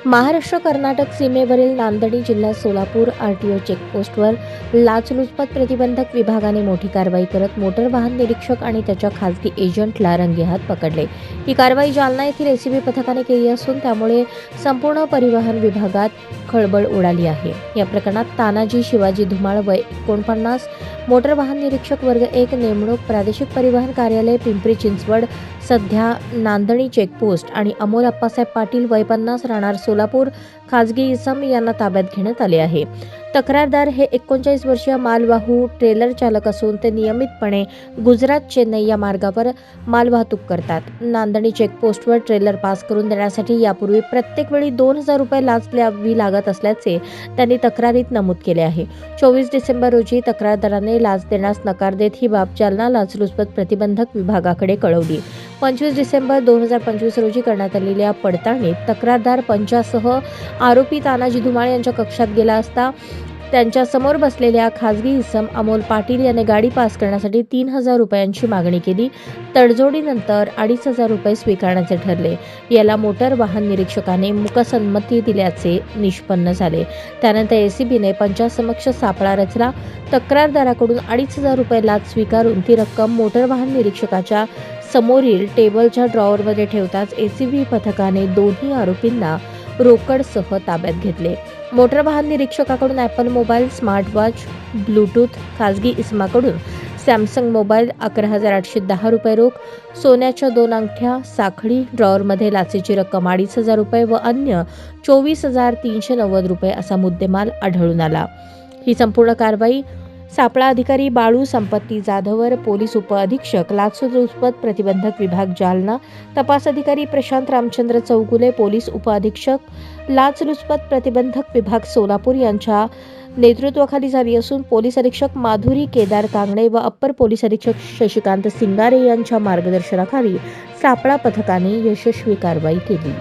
महाराष्ट्र कर्नाटक सीमेवरील नांदणी जिल्हा सोलापूर आरटीओ चेकपोस्टवर लाचलुचपत प्रतिबंधक विभागाने मोठी कारवाई करत मोटर वाहन निरीक्षक आणि त्याच्या खासगी एजंटला रंगेहात पकडले। ही कारवाई जालना येथील एसीबी पथकाने केली असून त्यामुळे संपूर्ण परिवहन विभागात खळबळ उडाली आहे। या प्रकरणात तानाजी शिवाजी धुमाळ वय 49, मोटर वाहन निरीक्षक वर्ग 1, नेमणूक प्रादेशिक परिवहन कार्यालय पिंपरी चिंचवड सध्या नांदणी चेकपोस्ट आणि अमोल अप्पासाहेब पाटील वय 50 राहणार सोलापूर खाजगी इसम यांना ताब्यात घेण्यात आले आहे। तक्रारदार हे 39 वर्षीय मालवाहू ट्रेलर चालक असून ते नियमितपणे गुजरात चेन्नई या मार्गावर मालवाहतूक करतात। नांदणी चेकपोस्टवर ट्रेलर पास करून देण्यासाठी यापूर्वी प्रत्येक वेळी 2000 रुपये लाच द्यावी लागत असल्याचे त्यांनी तक्रारीत नमूद केले आहे। 24 डिसेंबर रोजी तक्रारदाराने लाच देण्यास नकार देत ही बाब जालना लाचलुचपत प्रतिबंधक विभागाकडे कळवली। 25 डिसेंबर 2025 रोजी करण्यात आलेल्या पडताळणीत तक्रारदार पंचासह आरोपी तानाजी धुमाळ यांच्या कक्षात गेला असता त्यांच्या समोर बसलेल्या खाजगी इसम अमोल पाटील याने गाडी पास करण्यासाठी 3000 रुपयांची मागणी केली। तडजोडीनंतर 2500 रुपये स्वीकारण्याचे ठरले। याला मोटर वाहन निरीक्षकाने मूकसंमती दिल्याचे निष्पन्न झाले। त्यानंतर एसीबीने पंचासमक्ष सापळा रचला। तक्रारदाराकडून 2500 रुपये लाच स्वीकारून ती रक्कम मोटर वाहन निरीक्षकाच्या समोरील टेबलच्या ड्रॉवरमध्ये ठेवताच एसीबी पथकाने दोन्ही आरोपींना रोकडसह ताब्यात घेतले। मोटर वाहन निरीक्षकाकडून Apple mobile, smart watch, Bluetooth, खाजगी इसमाकडून सॅमसंग मोबाईल, 11,810 रुपये रोख, सोन्याच्या 2 अंगठ्या, साखळी, ड्रॉवरमध्ये लाचेची रक्कम 2500 रुपये व अन्य 24,390 रुपये असा मुद्देमाल आढळून आला। ही संपूर्ण कारवाई सापळा अधिकारी बाळू संपत्ती जाधवर, पोलीस उपअधीक्षक लाचलुचपत प्रतिबंधक विभाग जालना, तपास अधिकारी प्रशांत रामचंद्र चौगुले, पोलीस उपअधीक्षक लाचलुचपत प्रतिबंधक विभाग सोलापूर यांच्या नेतृत्वाखाली झाली असून पोलीस अधीक्षक माधुरी केदार कांगणे व अप्पर पोलीस अधीक्षक शशिकांत सिंगारे यांच्या मार्गदर्शनाखाली सापळा पथकाने यशस्वी कारवाई केली।